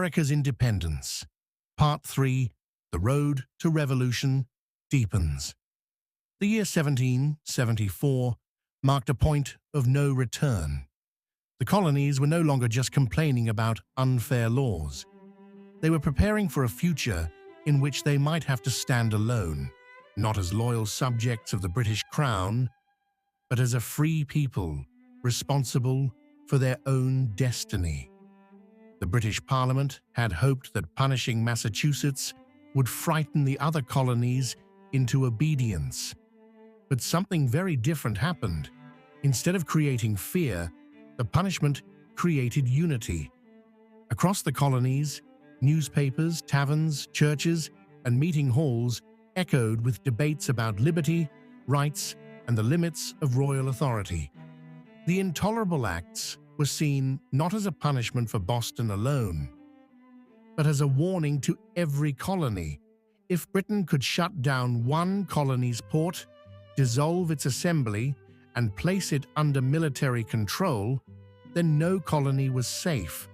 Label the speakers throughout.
Speaker 1: America's Independence. Part 3, The Road to Revolution Deepens. The year 1774 marked a point of no return. The colonies were no longer just complaining about unfair laws. They were preparing for a future in which they might have to stand alone, not as loyal subjects of the British Crown, but as a free people responsible for their own destiny. The British Parliament had hoped that punishing Massachusetts would frighten the other colonies into obedience. But something very different happened. Instead of creating fear, the punishment created unity. Across the colonies, newspapers, taverns, churches, and meeting halls echoed with debates about liberty, rights, and the limits of royal authority. The intolerable acts were seen not as a punishment for Boston alone, but as a warning to every colony. If Britain could shut down one colony's port, dissolve its assembly, and place it under military control, then no colony was safe.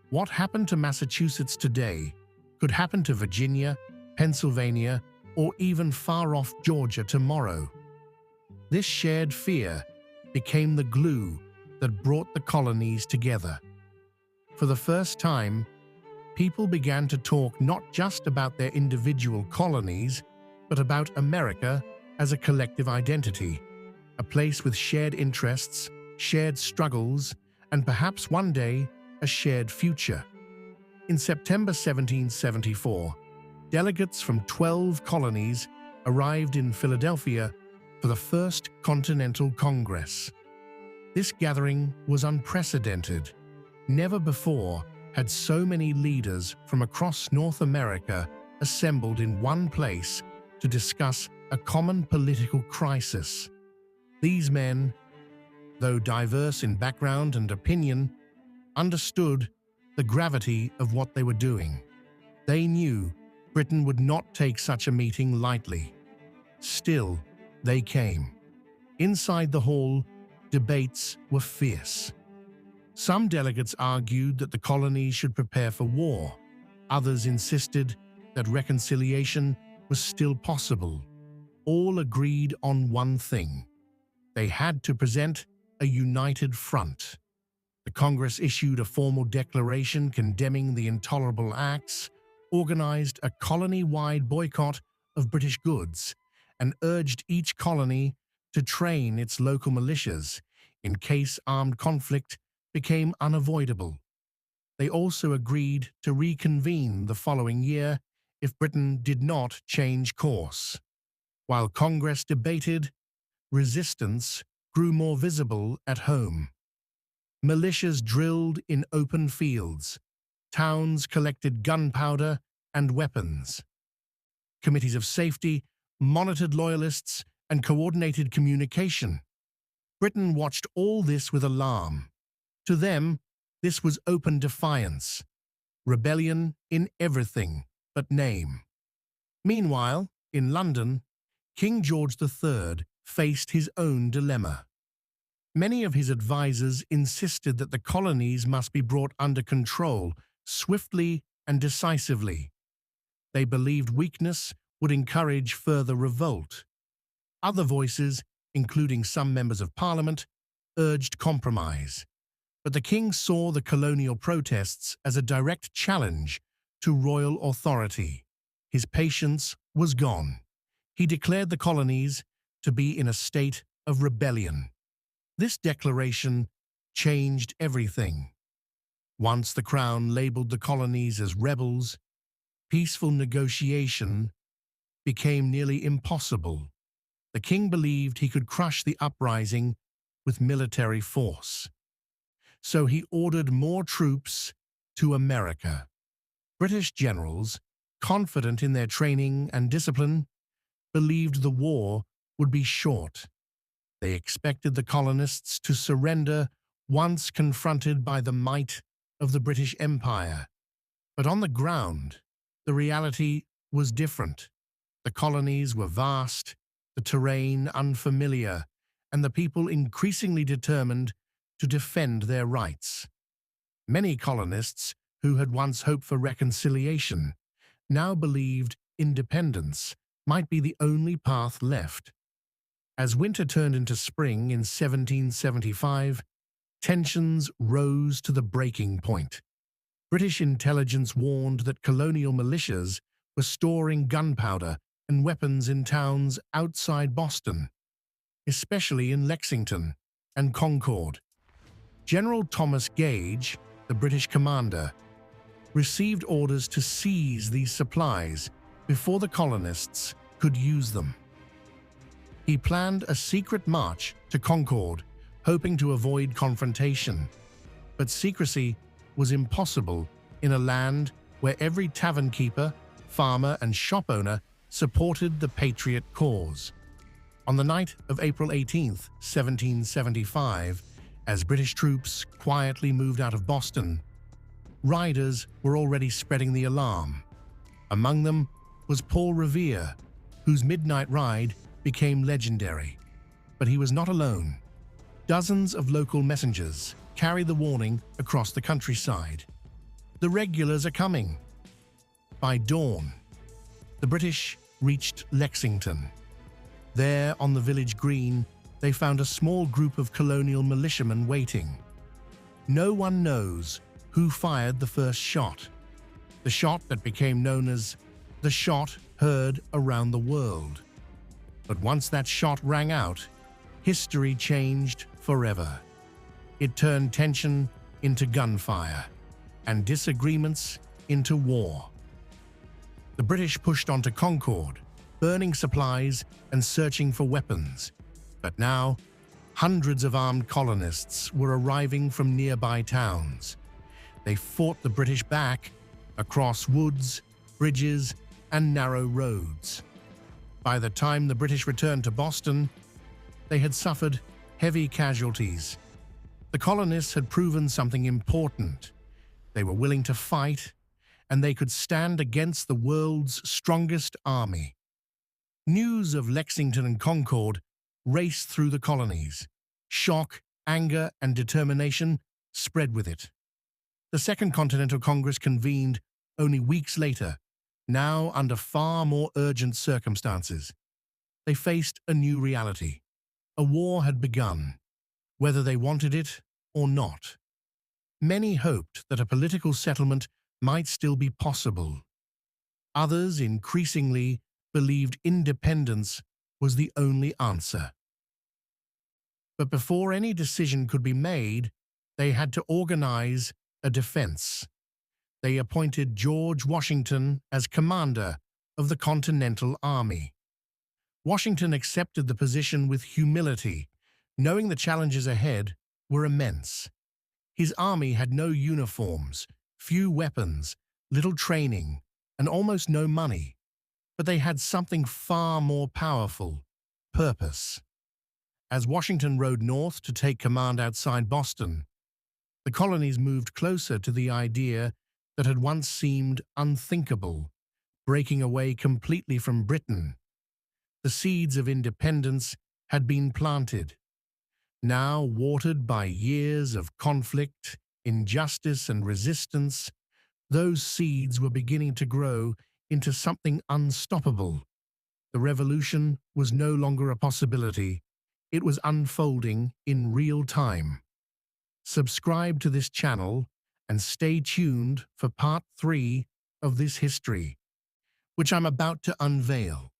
Speaker 1: What happened to Massachusetts today could happen to Virginia, Pennsylvania, or even far-off Georgia tomorrow. This shared fear became the glue that brought the colonies together. For the first time, people began to talk not just about their individual colonies, but about America as a collective identity, a place with shared interests, shared struggles, and perhaps one day, a shared future. In September 1774, delegates from 12 colonies arrived in Philadelphia for the First Continental Congress. This gathering was unprecedented. Never before had so many leaders from across North America assembled in one place to discuss a common political crisis. These men, though diverse in background and opinion, understood the gravity of what they were doing. They knew Britain would not take such a meeting lightly. Still, they came. Inside the hall, debates were fierce. Some delegates argued that the colonies should prepare for war. Others insisted that reconciliation was still possible. All agreed on one thing. They had to present a united front. The Congress issued a formal declaration condemning the intolerable acts, organized a colony-wide boycott of British goods, and urged each colony to train its local militias in case armed conflict became unavoidable. They also agreed to reconvene the following year if Britain did not change course. While Congress debated, resistance grew more visible at home. Militias drilled in open fields. Towns collected gunpowder and weapons. Committees of safety monitored loyalists and coordinated communication. Britain watched all this with alarm. To them, this was open defiance, rebellion in everything but name. Meanwhile, in London, King George III faced his own dilemma. Many of his advisers insisted that the colonies must be brought under control swiftly and decisively. They believed weakness would encourage further revolt. Other voices, including some members of Parliament, urged compromise. But the king saw the colonial protests as a direct challenge to royal authority. His patience was gone. He declared the colonies to be in a state of rebellion. This declaration changed everything. Once the Crown labeled the colonies as rebels, peaceful negotiation became nearly impossible. The king believed he could crush the uprising with military force. So he ordered more troops to America. British generals, confident in their training and discipline, believed the war would be short. They expected the colonists to surrender once confronted by the might of the British Empire. But on the ground, the reality was different. The colonies were vast, the terrain unfamiliar, and the people increasingly determined to defend their rights. Many colonists who had once hoped for reconciliation, now believed independence might be the only path left. As winter turned into spring in 1775, tensions rose to the breaking point. British intelligence warned that colonial militias were storing gunpowder and weapons in towns outside Boston, especially in Lexington and Concord. General Thomas Gage, the British commander, received orders to seize these supplies before the colonists could use them. He planned a secret march to Concord, hoping to avoid confrontation. But secrecy was impossible in a land where every tavern keeper, farmer, and shop owner supported the Patriot cause. On the night of April 18, 1775, as British troops quietly moved out of Boston, riders were already spreading the alarm. Among them was Paul Revere, whose midnight ride became legendary. But he was not alone. Dozens of local messengers carried the warning across the countryside. The regulars are coming. By dawn, the British reached Lexington. There, on the village green, they found a small group of colonial militiamen waiting. No one knows who fired the first shot, the shot that became known as the shot heard around the world. But once that shot rang out, history changed forever. It turned tension into gunfire and disagreements into war. The British pushed on to Concord, burning supplies and searching for weapons. But now, hundreds of armed colonists were arriving from nearby towns. They fought the British back across woods, bridges, and narrow roads. By the time the British returned to Boston, they had suffered heavy casualties. The colonists had proven something important. They were willing to fight, and they could stand against the world's strongest army. News of Lexington and Concord raced through the colonies. Shock, anger, and determination spread with it. The Second Continental Congress convened only weeks later, now under far more urgent circumstances. They faced a new reality. A war had begun, whether they wanted it or not. Many hoped that a political settlement might still be possible. Others increasingly believed independence was the only answer. But before any decision could be made, they had to organize a defense. They appointed George Washington as commander of the Continental Army. Washington accepted the position with humility, knowing the challenges ahead were immense. His army had no uniforms, few weapons, little training, and almost no money. But they had something far more powerful: purpose. As Washington rode north to take command outside Boston, the colonies moved closer to the idea that had once seemed unthinkable, breaking away completely from Britain. The seeds of independence had been planted. Now, watered by years of conflict, injustice, and resistance, those seeds were beginning to grow into something unstoppable. The revolution was no longer a possibility. It was unfolding in real time. Subscribe to this channel and stay tuned for part 3 of this history, which I'm about to unveil.